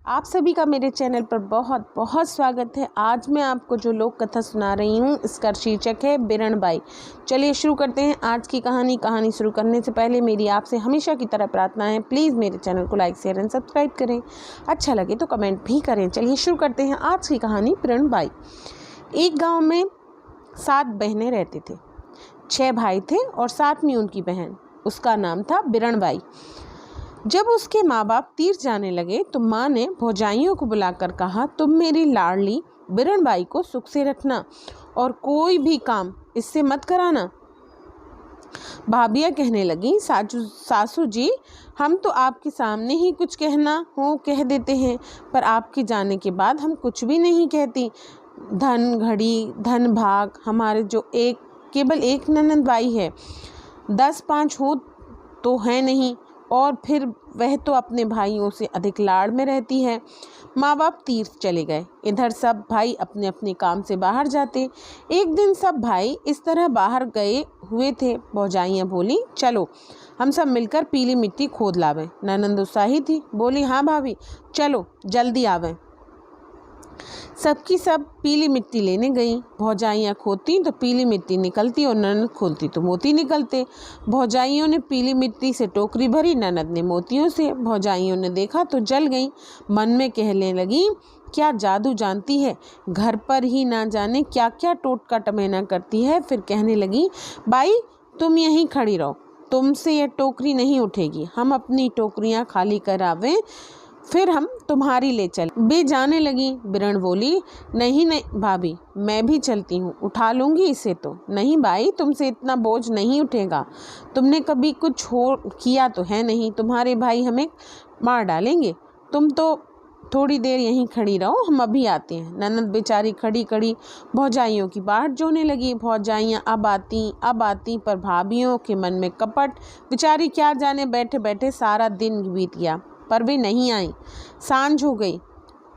आप सभी का मेरे चैनल पर बहुत बहुत स्वागत है। आज मैं आपको जो लोक कथा सुना रही हूँ इसका शीर्षक है बिरणबाई। चलिए शुरू करते हैं आज की कहानी शुरू करने से पहले मेरी आपसे हमेशा की तरह प्रार्थना है, प्लीज़ मेरे चैनल को लाइक शेयर एंड सब्सक्राइब करें, अच्छा लगे तो कमेंट भी करें। चलिए शुरू करते हैं आज की कहानी बिरणबाई। एक गाँव में 7 बहनें रहते थे। 6 भाई थे और साथ में उनकी बहन, उसका नाम था बिरणबाई। जब उसके माँ बाप तीर्थ जाने लगे तो माँ ने भौजाइयों को बुलाकर कहा, तुम मेरी लाडली बिरणबाई को सुख से रखना और कोई भी काम इससे मत कराना। भाभियाँ कहने लगी, सासू जी, हम तो आपके सामने ही कुछ कहना हो कह देते हैं, पर आपके जाने के बाद हम कुछ भी नहीं कहती। धन घड़ी धन भाग हमारे जो केवल एक ननद बाई है, 10-5 हो तो है नहीं, और फिर वह तो अपने भाइयों से अधिक लाड़ में रहती है। माँ बाप तीर्थ चले गए, इधर सब भाई अपने अपने काम से बाहर जाते। एक दिन सब भाई इस तरह बाहर गए हुए थे। भौजाइयाँ बोली, चलो हम सब मिलकर पीली मिट्टी खोद लावें। ननंद उत्साही थी, बोली, हाँ भाभी चलो जल्दी आवें। सबकी सब पीली मिट्टी लेने गई। भौजाइयाँ खोदती तो पीली मिट्टी निकलती और ननद खोलती तो मोती निकलते। भौजाइयों ने पीली मिट्टी से टोकरी भरी, ननद ने मोतियों से। भौजाइयों ने देखा तो जल गई, मन में कहने लगी, क्या जादू जानती है, घर पर ही ना जाने क्या क्या टोटका टमेना करती है। फिर कहने लगी, बाई तुम यहीं खड़ी रहो, तुमसे यह टोकरी नहीं उठेगी, हम अपनी टोकरियाँ खाली करावें फिर हम तुम्हारी ले चले। बे जाने लगी। बिरण बोली, नहीं नहीं भाभी, मैं भी चलती हूँ, उठा लूँगी इसे तो। नहीं बाई, तुमसे इतना बोझ नहीं उठेगा, तुमने कभी कुछ किया तो है नहीं, तुम्हारे भाई हमें मार डालेंगे। तुम तो थोड़ी देर यहीं खड़ी रहो, हम अभी आते हैं। ननद बेचारी खड़ी खड़ी भौजाइयों की बाट जोने लगी। भौजाइयाँ अब आती, पर भाभियों के मन में कपट। बेचारी क्या जाने, बैठे बैठे सारा दिन बीत गया पर वे नहीं आई। सांझ हो गई।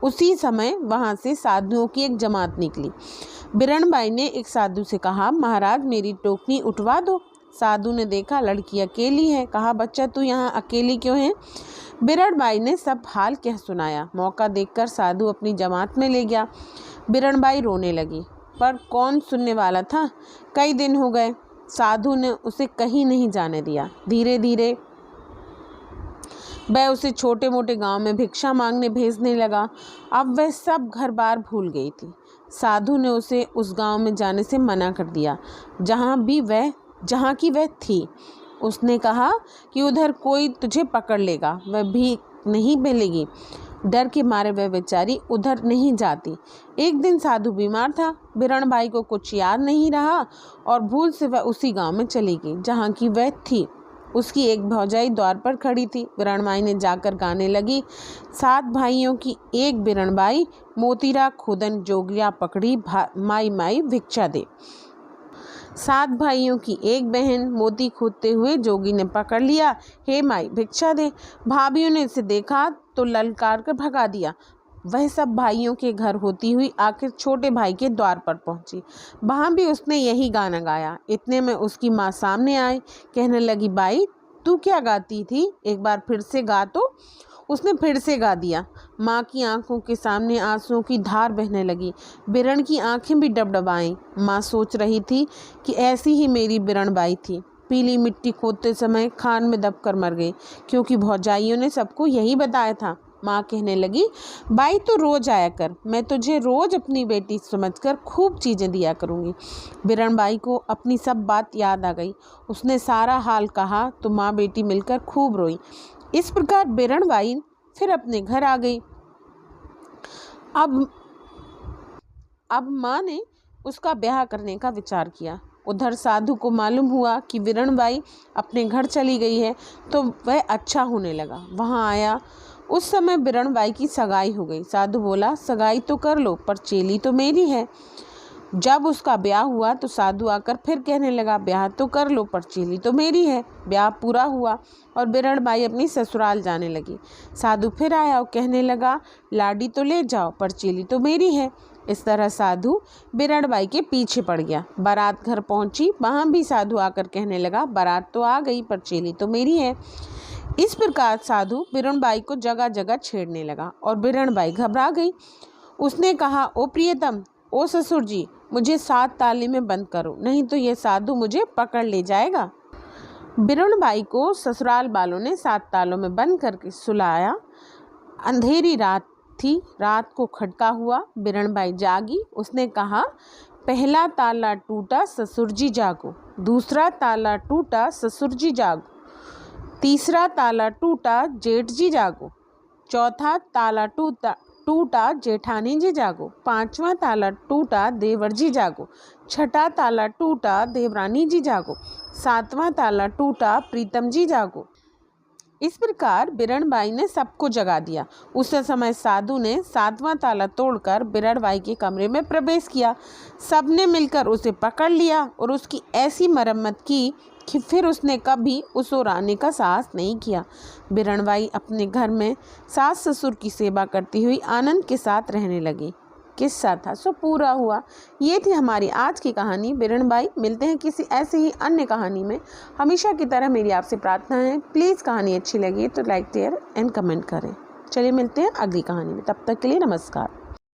उसी समय वहां से साधुओं की एक जमात निकली। बिरणबाई ने एक साधु से कहा, महाराज मेरी टोकरी उठवा दो। साधु ने देखा लड़की अकेली है, कहा, बच्चा तू यहाँ अकेली क्यों है। बिरणबाई ने सब हाल कह सुनाया। मौका देखकर साधु अपनी जमात में ले गया। बिरणबाई रोने लगी, पर कौन सुनने वाला था। कई दिन हो गए, साधु ने उसे कहीं नहीं जाने दिया। धीरे धीरे वह उसे छोटे मोटे गांव में भिक्षा मांगने भेजने लगा। अब वह सब घर बार भूल गई थी। साधु ने उसे उस गांव में जाने से मना कर दिया जहां की वह थी। उसने कहा कि उधर कोई तुझे पकड़ लेगा, वह भीख नहीं मिलेगी। डर के मारे वह बेचारी उधर नहीं जाती। एक दिन साधु बीमार था। बिरणबाई को कुछ याद नहीं रहा और भूल से वह उसी गांव में चली गई जहाँ की वह थी। उसकी एक भौजाई द्वार पर खड़ी थी। बिरणबाई ने जाकर गाने लगी, 7 भाइयों की एक बिरणबाई, मोतीरा खोदन जोगिया पकड़ी, माई माई भिक्षा दे। 7 भाइयों की एक बहन, मोती खोदते हुए जोगी ने पकड़ लिया, हे माई भिक्षा दे। भाभियों ने इसे देखा तो ललकार कर भगा दिया। वह सब भाइयों के घर होती हुई आखिर छोटे भाई के द्वार पर पहुंची। वहां भी उसने यही गाना गाया। इतने में उसकी माँ सामने आई, कहने लगी, बाई तू क्या गाती थी, एक बार फिर से गा तो। उसने फिर से गा दिया। माँ की आंखों के सामने आंसुओं की धार बहने लगी। बिरण की आंखें भी डबडबाईं। माँ सोच रही थी कि ऐसी ही मेरी बिरणबाई थी, पीली मिट्टी खोदते समय खान में दबकर मर गई, क्योंकि भौजाइयों ने सबको यही बताया था। माँ कहने लगी, बाई तो रोज आया कर, मैं तुझे रोज अपनी बेटी समझकर खूब चीज़ें दिया करूँगी। बिरणबाई को अपनी सब बात याद आ गई। उसने सारा हाल कहा तो माँ बेटी मिलकर खूब रोई। इस प्रकार बिरणबाई फिर अपने घर आ गई। अब माँ ने उसका ब्याह करने का विचार किया। उधर साधु को मालूम हुआ कि बिरणबाई अपने घर चली गई है तो वह अच्छा होने लगा। वहाँ आया। उस समय बिरणबाई की सगाई हो गई। साधु बोला, सगाई तो कर लो, पर चेली तो मेरी है। जब उसका ब्याह हुआ तो साधु आकर फिर कहने लगा, ब्याह तो कर लो, पर चेली तो मेरी है। ब्याह पूरा हुआ और बिरणबाई अपनी ससुराल जाने लगी। साधु फिर आया और कहने लगा, लाडी तो ले जाओ, पर चेली तो मेरी है। इस तरह साधु बिरणबाई के पीछे पड़ गया। बारात घर पहुंची, वहां भी साधु आकर कहने लगा, बारात तो आ गई, पर चेली तो मेरी है। इस प्रकार साधु बिरणबाई को जगह जगह छेड़ने लगा और बिरणबाई घबरा गई। उसने कहा, ओ प्रियतम, ओ ससुर जी, मुझे 7 ताले में बंद करो, नहीं तो ये साधु मुझे पकड़ ले जाएगा। बिरणबाई को ससुराल वालों ने 7 तालों में बंद करके सुलाया। अंधेरी रात थी, रात को खटका हुआ। बिरणबाई जागी। उसने कहा, पहला ताला टूटा, ससुर जी जागो। दूसरा ताला टूटा, ससुर जी जागो। तीसरा ताला टूटा, जेठ जी जागो। चौथा ताला टूटा, जेठानी जी जागो। 5वां ताला टूटा, देवर जी जागो। छठा ताला टूटा, देवरानी जी जागो। 7वां ताला टूटा, प्रीतम जी जागो। इस प्रकार बिरणबाई ने सबको जगा दिया। उस समय साधु ने 7वां ताला तोड़कर बिरणबाई के कमरे में प्रवेश किया। सबने मिलकर उसे पकड़ लिया और उसकी ऐसी मरम्मत की कि फिर उसने कभी उस ओर आने का साहस नहीं किया। बिरणबाई अपने घर में सास ससुर की सेवा करती हुई आनंद के साथ रहने लगी। किस्सा था सो पूरा हुआ। ये थी हमारी आज की कहानी बिरणबाई। मिलते हैं किसी ऐसे ही अन्य कहानी में। हमेशा की तरह मेरी आपसे प्रार्थना है, प्लीज़ कहानी अच्छी लगी तो लाइक शेयर एंड कमेंट करें। चलिए मिलते हैं अगली कहानी में, तब तक के लिए नमस्कार।